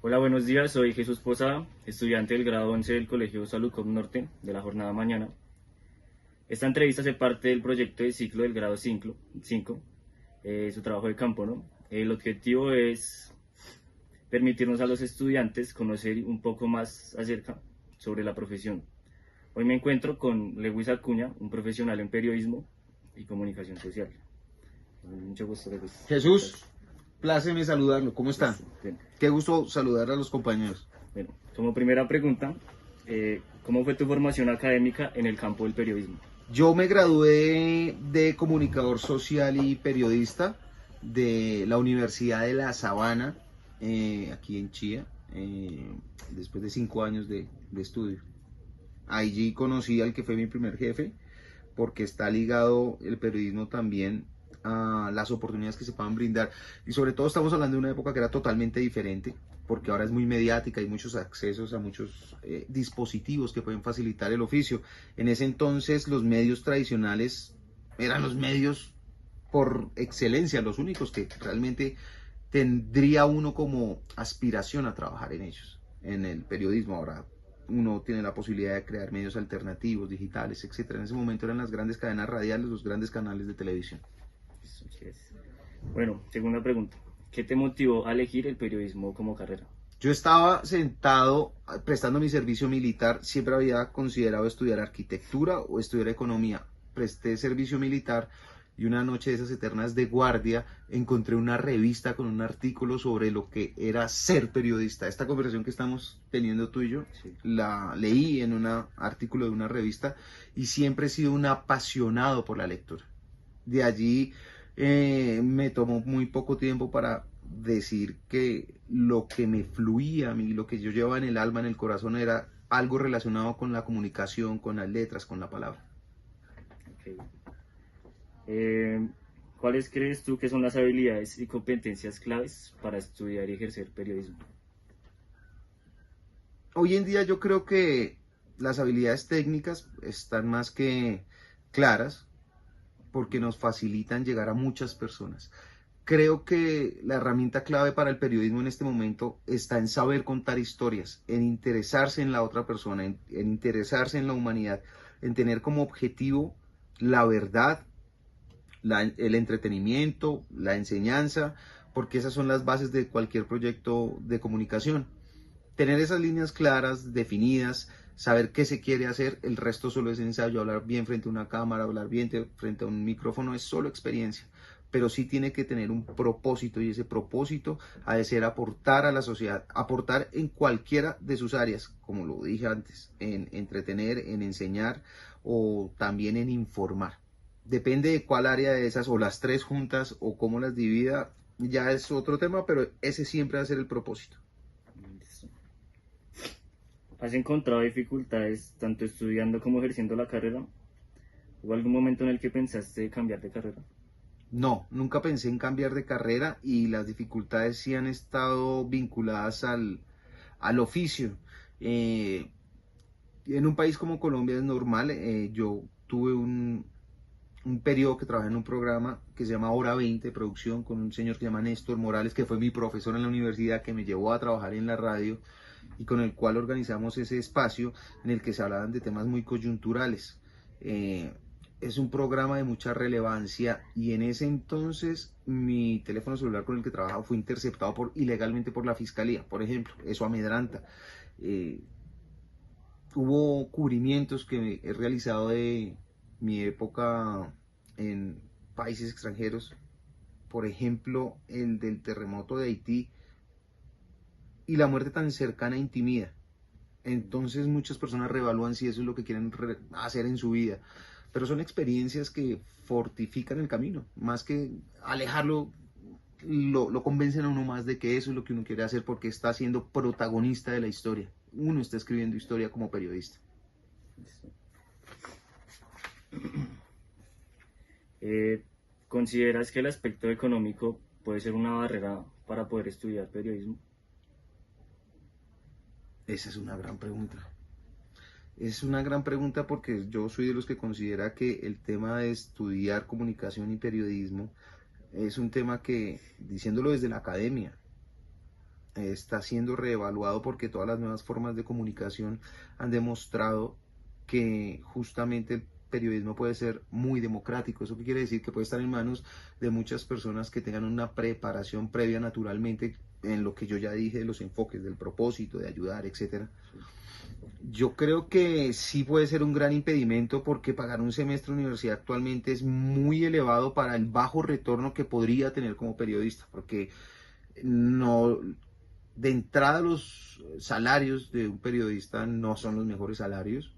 Hola, buenos días. Soy Jesús Posada, estudiante del grado 11 del Colegio Salucop Norte de la jornada mañana. Esta entrevista hace parte del proyecto de ciclo del grado 5, su trabajo de campo, ¿no? El objetivo es permitirnos a los estudiantes conocer un poco más acerca sobre la profesión. Hoy me encuentro con Lewis Acuña, un profesional en periodismo y comunicación social. Mucho gusto, Lewis. Jesús, pláceme saludarlo. ¿Cómo está? Bien. Qué gusto saludar a los compañeros. Bueno, como primera pregunta, ¿cómo fue tu formación académica en el campo del periodismo? Yo me gradué de comunicador social y periodista de la Universidad de La Sabana, aquí en Chía, después de 5 años de estudio. Allí conocí al que fue mi primer jefe, porque está ligado el periodismo también a las oportunidades que se puedan brindar. Y sobre todo estamos hablando de una época que era totalmente diferente, porque ahora es muy mediática, hay muchos accesos a muchos dispositivos que pueden facilitar el oficio. En ese entonces los medios tradicionales eran los medios por excelencia, los únicos que realmente tendría uno como aspiración a trabajar en ellos, en el periodismo. Ahora uno tiene la posibilidad de crear medios alternativos, digitales, etcétera. En ese momento eran las grandes cadenas radiales, los grandes canales de televisión. Bueno, segunda pregunta. ¿Qué te motivó a elegir el periodismo como carrera? Yo estaba sentado prestando mi servicio militar, siempre había considerado estudiar arquitectura o estudiar economía. Presté servicio militar y una noche de esas eternas de guardia encontré una revista con un artículo sobre lo que era ser periodista. Esta conversación que estamos teniendo tú y yo, Sí. la leí en un artículo de una revista y siempre he sido un apasionado por la lectura. De allí me tomó muy poco tiempo para decir que lo que me fluía a mí, lo que yo llevaba en el alma, en el corazón, era algo relacionado con la comunicación, con las letras, con la palabra. Okay. ¿Cuáles crees tú que son las habilidades y competencias claves para estudiar y ejercer periodismo? Hoy en día yo creo que las habilidades técnicas están más que claras porque nos facilitan llegar a muchas personas. Creo que la herramienta clave para el periodismo en este momento está en saber contar historias, en interesarse en la otra persona, en interesarse en la humanidad, en tener como objetivo la verdad, el entretenimiento, la enseñanza, porque esas son las bases de cualquier proyecto de comunicación. Tener esas líneas claras, definidas, saber qué se quiere hacer, el resto solo es ensayo. Hablar bien frente a una cámara, hablar bien frente a un micrófono es solo experiencia, pero sí tiene que tener un propósito, y ese propósito ha de ser aportar a la sociedad, aportar en cualquiera de sus áreas, como lo dije antes, en entretener, en enseñar o también en informar. Depende de cuál área de esas, o las tres juntas, o cómo las divida, ya es otro tema, pero ese siempre va a ser el propósito. ¿Has encontrado dificultades tanto estudiando como ejerciendo la carrera? ¿Hubo algún momento en el que pensaste cambiar de carrera? No, nunca pensé en cambiar de carrera, y las dificultades sí han estado vinculadas al oficio. Eh, en un país como Colombia es normal. Yo tuve un periodo que trabajé en un programa que se llama Hora 20 producción, con un señor que se llama Néstor Morales, que fue mi profesor en la universidad, que me llevó a trabajar en la radio y con el cual organizamos ese espacio en el que se hablaban de temas muy coyunturales. Es un programa de mucha relevancia, y en ese entonces mi teléfono celular con el que trabajaba fue interceptado ilegalmente por la fiscalía, por ejemplo. Eso amedranta. Eh, Hubo cubrimientos que he realizado de mi época en países extranjeros, por ejemplo el del terremoto de Haití, y la muerte tan cercana intimida. Entonces muchas personas reevalúan si eso es lo que quieren hacer en su vida, pero son experiencias que fortifican el camino, más que alejarlo. Lo convencen a uno más de que eso es lo que uno quiere hacer, porque está siendo protagonista de la historia. Uno está escribiendo historia como periodista. Eh, ¿Consideras que el aspecto económico puede ser una barrera para poder estudiar periodismo? Esa es una gran pregunta. Es una gran pregunta porque yo soy de los que considera que el tema de estudiar comunicación y periodismo es un tema que, diciéndolo desde la academia, está siendo reevaluado porque todas las nuevas formas de comunicación han demostrado que justamente el periodismo puede ser muy democrático. ¿Eso qué quiere decir? Que puede estar en manos de muchas personas que tengan una preparación previa naturalmente en lo que yo ya dije, de los enfoques, del propósito, de ayudar, etcétera. Yo creo que sí puede ser un gran impedimento porque pagar un semestre de universidad actualmente es muy elevado para el bajo retorno que podría tener como periodista, porque no, de entrada los salarios de un periodista no son los mejores salarios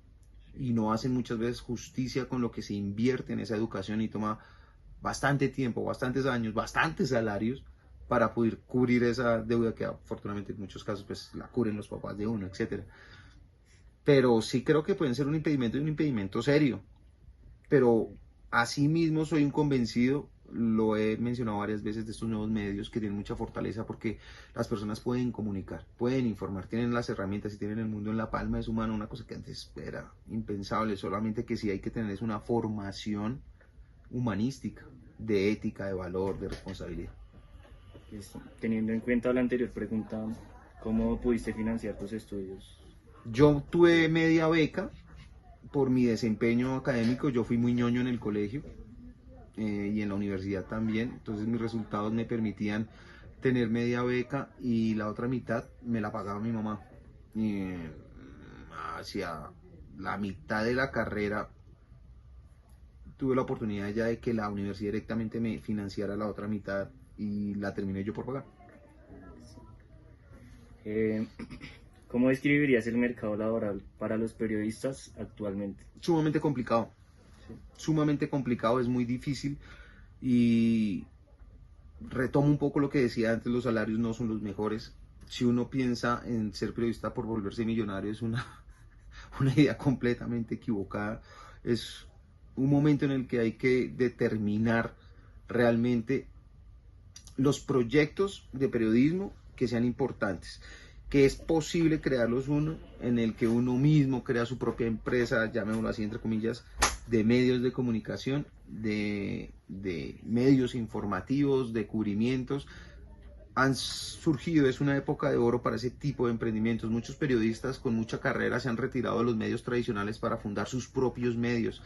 y no hacen muchas veces justicia con lo que se invierte en esa educación y toma bastante tiempo, bastantes años, bastantes salarios para poder cubrir esa deuda que afortunadamente en muchos casos pues la cubren los papás de uno, etcétera. Pero sí creo que pueden ser un impedimento y un impedimento serio. Pero asimismo soy un convencido, lo he mencionado varias veces, de estos nuevos medios que tienen mucha fortaleza porque las personas pueden comunicar, pueden informar, tienen las herramientas y tienen el mundo en la palma de su mano, una cosa que antes era impensable, solamente que sí hay que tener es una formación humanística, de ética, de valor, de responsabilidad. Listo. Teniendo en cuenta la anterior pregunta, ¿cómo pudiste financiar tus estudios? Yo tuve media beca por mi desempeño académico, yo fui muy ñoño en el colegio y en la universidad también, entonces mis resultados me permitían tener media beca y la otra mitad me la pagaba mi mamá. Y hacia la mitad de la carrera tuve la oportunidad ya de que la universidad directamente me financiara la otra mitad y la terminé yo por pagar. Eh, ¿Cómo describirías el mercado laboral para los periodistas actualmente? Sumamente complicado, Sí. sumamente complicado, es muy difícil y retomo un poco lo que decía antes, los salarios no son los mejores. Si uno piensa en ser periodista por volverse millonario es una idea completamente equivocada. Es un momento en el que hay que determinar realmente los proyectos de periodismo que sean importantes, que es posible crearlos uno, en el que uno mismo crea su propia empresa, llamémoslo así entre comillas, de medios de comunicación, de medios informativos, de cubrimientos. Han surgido, es una época de oro para ese tipo de emprendimientos. Muchos periodistas con mucha carrera se han retirado de los medios tradicionales para fundar sus propios medios.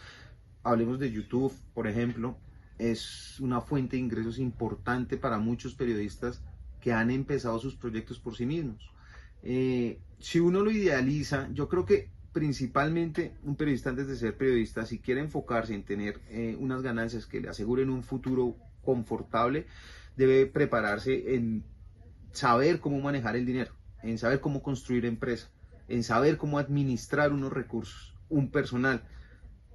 Hablemos de YouTube, por ejemplo, es una fuente de ingresos importante para muchos periodistas que han empezado sus proyectos por sí mismos. Si uno lo idealiza, yo creo que principalmente un periodista antes de ser periodista, si quiere enfocarse en tener unas ganancias que le aseguren un futuro confortable, debe prepararse en saber cómo manejar el dinero, en saber cómo construir empresa, en saber cómo administrar unos recursos, un personal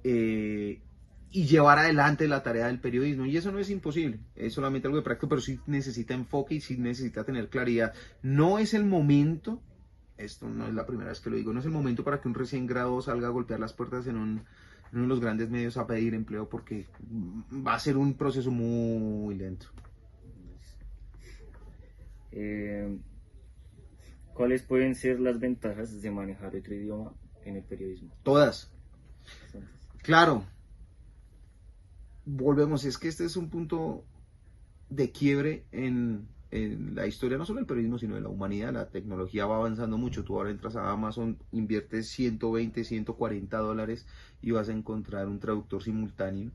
y llevar adelante la tarea del periodismo. Y eso no es imposible, es solamente algo de práctico, pero sí necesita enfoque y sí necesita tener claridad. No es el momento, esto no es la primera vez que lo digo, no es el momento para que un recién graduado salga a golpear las puertas en uno de los grandes medios a pedir empleo porque va a ser un proceso muy lento. Eh, ¿Cuáles pueden ser las ventajas de manejar otro idioma en el periodismo? Todas. Bastantes. Claro, volvemos, es que este es un punto de quiebre en la historia, no solo del periodismo, sino de la humanidad. La tecnología va avanzando mucho. Tú ahora entras a Amazon, inviertes 120, $140 y vas a encontrar un traductor simultáneo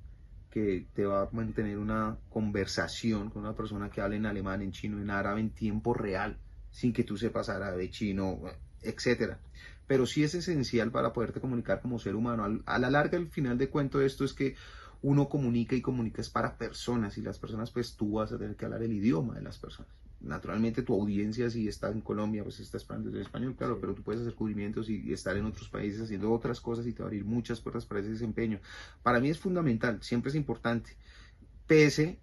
que te va a mantener una conversación con una persona que habla en alemán, en chino, en árabe en tiempo real, sin que tú sepas árabe, chino, etcétera. Pero sí es esencial para poderte comunicar como ser humano. A la larga, el final de cuento de esto es que uno comunica y comunica es para personas y las personas pues tú vas a tener que hablar el idioma de las personas. Naturalmente tu audiencia si está en Colombia pues está esperando el español, claro, Sí. pero tú puedes hacer cubrimientos y estar en otros países haciendo otras cosas y te va a abrir muchas puertas para ese desempeño. Para mí es fundamental, siempre es importante, pese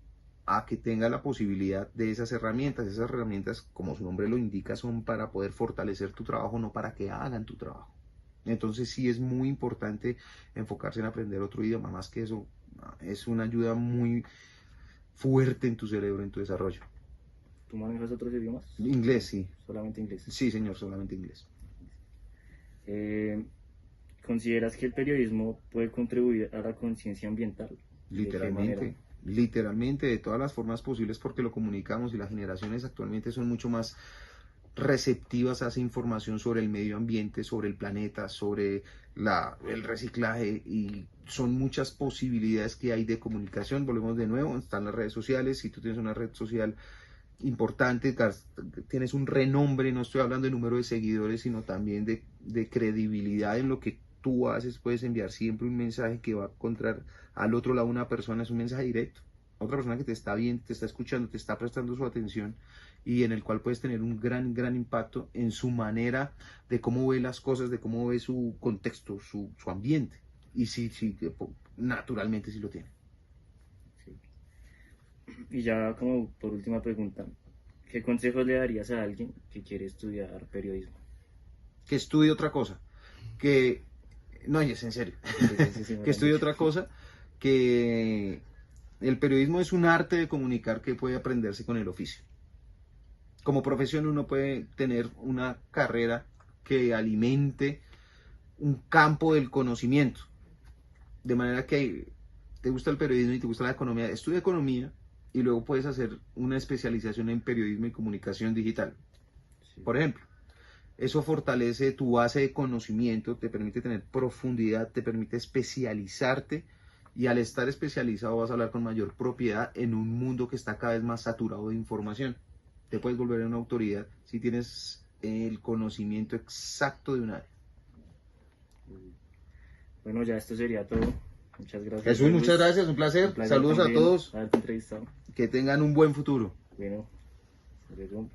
a que tenga la posibilidad de esas herramientas como su nombre lo indica son para poder fortalecer tu trabajo, no para que hagan tu trabajo. Entonces sí es muy importante enfocarse en aprender otro idioma, más que eso es una ayuda muy fuerte en tu cerebro, en tu desarrollo. ¿Tú manejas otros idiomas? Inglés, sí. Solamente inglés. Sí, señor, solamente inglés. Eh, ¿Consideras que el periodismo puede contribuir a la conciencia ambiental? ¿De qué manera? Literalmente, literalmente, de todas las formas posibles porque lo comunicamos y las generaciones actualmente son mucho más receptivas a esa información sobre el medio ambiente, sobre el planeta, sobre el reciclaje, y son muchas posibilidades que hay de comunicación. Volvemos de nuevo, están las redes sociales. Si tú tienes una red social importante, tienes un renombre, no estoy hablando de número de seguidores, sino también de credibilidad en lo que tú haces, puedes enviar siempre un mensaje que va a encontrar al otro lado una persona, es un mensaje directo, otra persona que te está viendo, te está escuchando, te está prestando su atención, y en el cual puedes tener un gran impacto en su manera de cómo ve las cosas, de cómo ve su contexto, su ambiente. Y sí, naturalmente sí lo tiene. Sí. Y ya como por última pregunta, ¿qué consejos le darías a alguien que quiere estudiar periodismo? Que estudie otra cosa, que no, es en serio, Sí, sí, me que lo han estudie dicho. otra cosa, que el periodismo es un arte de comunicar que puede aprenderse con el oficio. Como profesión uno puede tener una carrera que alimente un campo del conocimiento, de manera que te gusta el periodismo y te gusta la economía, estudia economía y luego puedes hacer una especialización en periodismo y comunicación digital, Sí. por ejemplo. Eso fortalece tu base de conocimiento, te permite tener profundidad, te permite especializarte, y al estar especializado vas a hablar con mayor propiedad en un mundo que está cada vez más saturado de información. Te puedes volver una autoridad si tienes el conocimiento exacto de un área. Bueno, ya esto sería todo. Muchas gracias, Jesús, muchas Luis. gracias, un placer. Un placer Saludos a también todos, haberte entrevistado. que tengan un buen futuro. Bueno, hasta luego.